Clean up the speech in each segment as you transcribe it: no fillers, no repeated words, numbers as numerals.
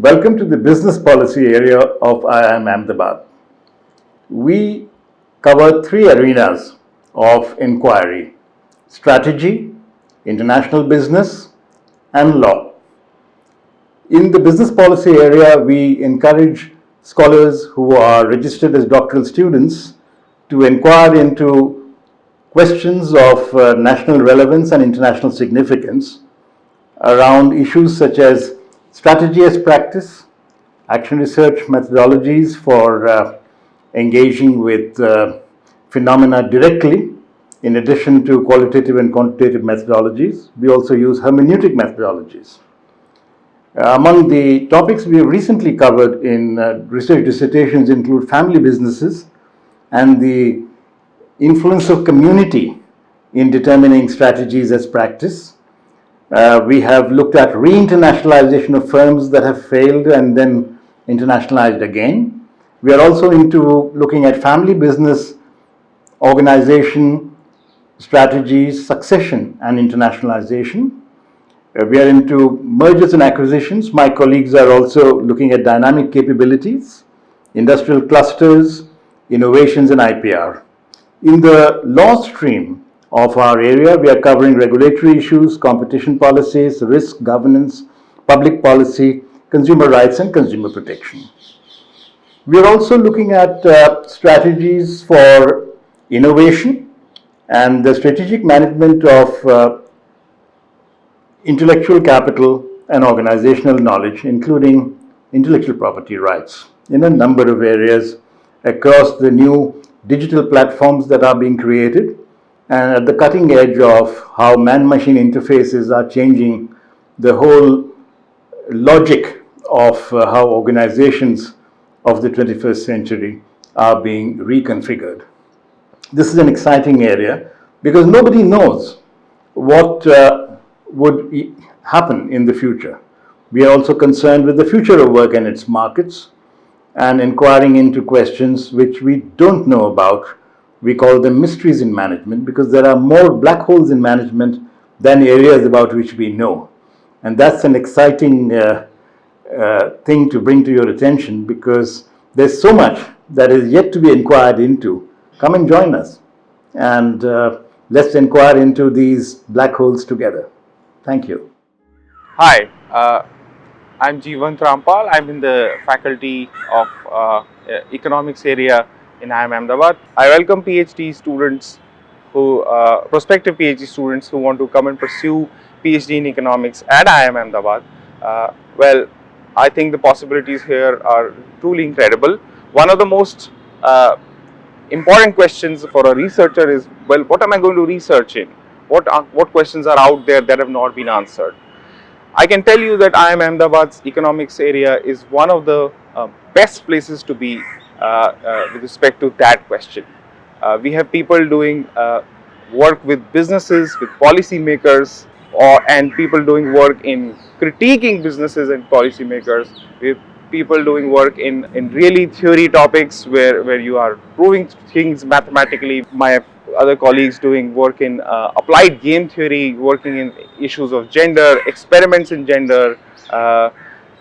Welcome to the business policy area of IIM Ahmedabad. We cover three arenas of inquiry: strategy, international business, and law. In the business policy area, we encourage scholars who are registered as doctoral students to inquire into questions of national relevance and international significance around issues such as strategy as practice, action research methodologies for engaging with phenomena directly, in addition to qualitative and quantitative methodologies. We also use hermeneutic methodologies. Among the topics we have recently covered in research dissertations include family businesses and the influence of community in determining strategies as practice. We have looked at re-internationalization of firms that have failed and then internationalized again. We are also into looking at family business organization strategies, succession, and internationalization. We are into mergers and acquisitions. My colleagues are also looking at dynamic capabilities, industrial clusters, innovations, and IPR. In the law stream of our area, we are covering regulatory issues, competition policies, risk governance, public policy, consumer rights, and consumer protection. We are also looking at strategies for innovation and the strategic management of intellectual capital and organizational knowledge, including intellectual property rights, in a number of areas across the new digital platforms that are being created and at the cutting edge of how man-machine interfaces are changing the whole logic of how organizations of the 21st century are being reconfigured. This is an exciting area because nobody knows what would happen in the future. We are also concerned with the future of work and its markets and inquiring into questions which we don't know about. We call them mysteries in management because there are more black holes in management than areas about which we know. And that's an exciting thing to bring to your attention because there's so much that is yet to be inquired into. Come and join us and let's inquire into these black holes together. Thank you. Hi, I'm Jeevant Rampal. I'm in the faculty of economics area in IIMA Ahmedabad. I welcome Ph.D. students who, prospective Ph.D. students who want to come and pursue Ph.D. in economics at IIMA Ahmedabad. Well, I think the possibilities here are truly incredible. One of the most important questions for a researcher is, well, what am I going to research in? What questions are out there that have not been answered? I can tell you that IIMA Ahmedabad's economics area is one of the best places to be with respect to that question. We have people doing work with businesses, with policymakers, and people doing work in critiquing businesses and policymakers. We have people doing work in really theory topics where you are proving things mathematically. My other colleagues doing work in applied game theory, working in issues of gender, experiments in gender,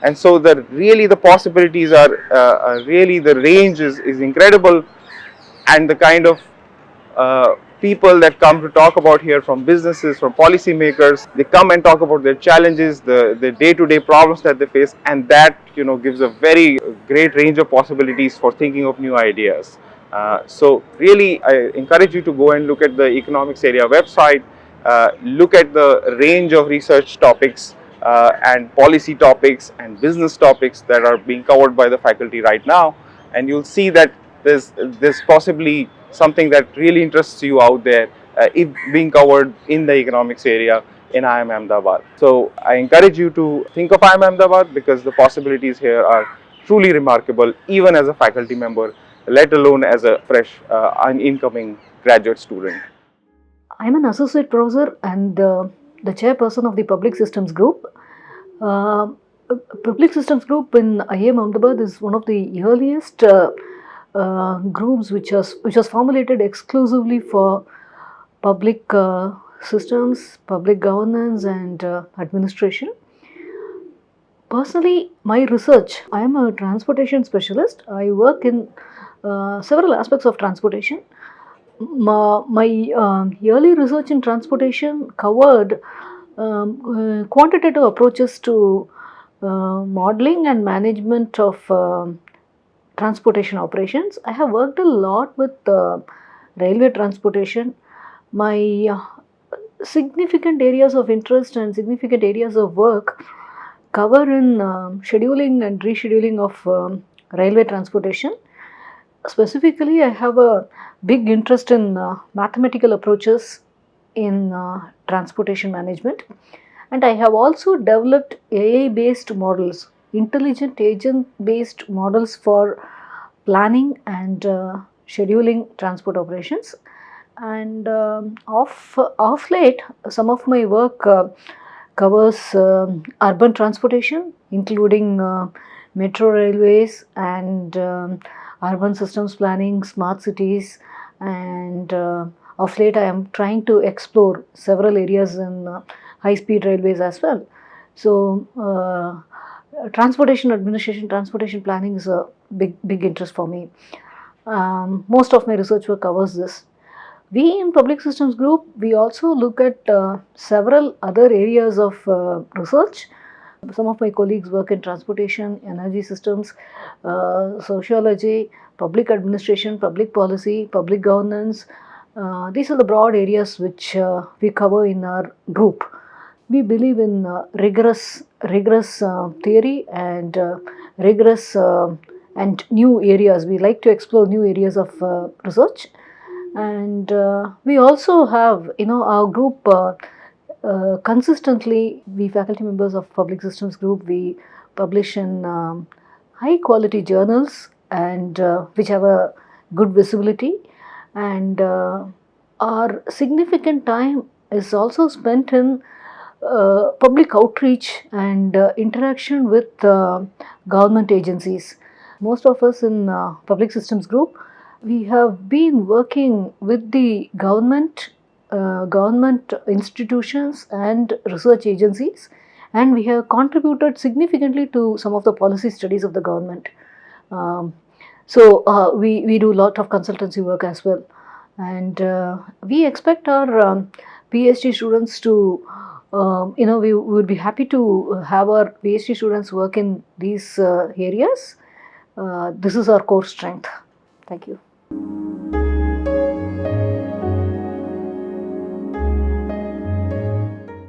and so really the possibilities are really, the range is incredible, and the kind of people that come to talk about here from businesses, from policymakers, they come and talk about their challenges, the day-to-day problems that they face, and that gives a very great range of possibilities for thinking of new ideas. So really, I encourage you to go and look at the economics area website, look at the range of research topics and policy topics and business topics that are being covered by the faculty right now, and you'll see that there's possibly something that really interests you out there if being covered in the economics area in IIMA Ahmedabad. So I encourage you to think of IIMA Ahmedabad because the possibilities here are truly remarkable, even as a faculty member, let alone as a fresh incoming graduate student. I'm an associate professor and the chairperson of the Public Systems Group. Public Systems Group in IIMA Ahmedabad is one of the earliest groups which was formulated exclusively for public systems, public governance and administration. Personally, my research, I am a transportation specialist. I work in several aspects of transportation. My early research in transportation covered quantitative approaches to modeling and management of transportation operations. I have worked a lot with railway transportation. My significant areas of interest and significant areas of work cover in scheduling and rescheduling of railway transportation. Specifically, I have a big interest in mathematical approaches in transportation management, and I have also developed AI based models, intelligent agent based models for planning and scheduling transport operations. And off late, some of my work covers urban transportation, including metro railways and urban systems planning, smart cities, and of late I am trying to explore several areas in high speed railways as well. So, transportation administration, transportation planning is a big interest for me. Most of my research work covers this. We in Public Systems Group, we also look at several other areas of research. Some of my colleagues work in transportation, energy systems, sociology, public administration, public policy, public governance. These are the broad areas which we cover in our group. We believe in rigorous theory and rigorous and new areas. We like to explore new areas of research. And we also have, our group consistently, we faculty members of Public Systems Group, we publish in high quality journals and which have a good visibility, and our significant time is also spent in public outreach and interaction with government agencies. Most of us in Public Systems Group, we have been working with the government institutions and research agencies, and we have contributed significantly to some of the policy studies of the government. We do a lot of consultancy work as well, and we expect our PhD students to, we would be happy to have our PhD students work in these areas. This is our core strength. Thank you.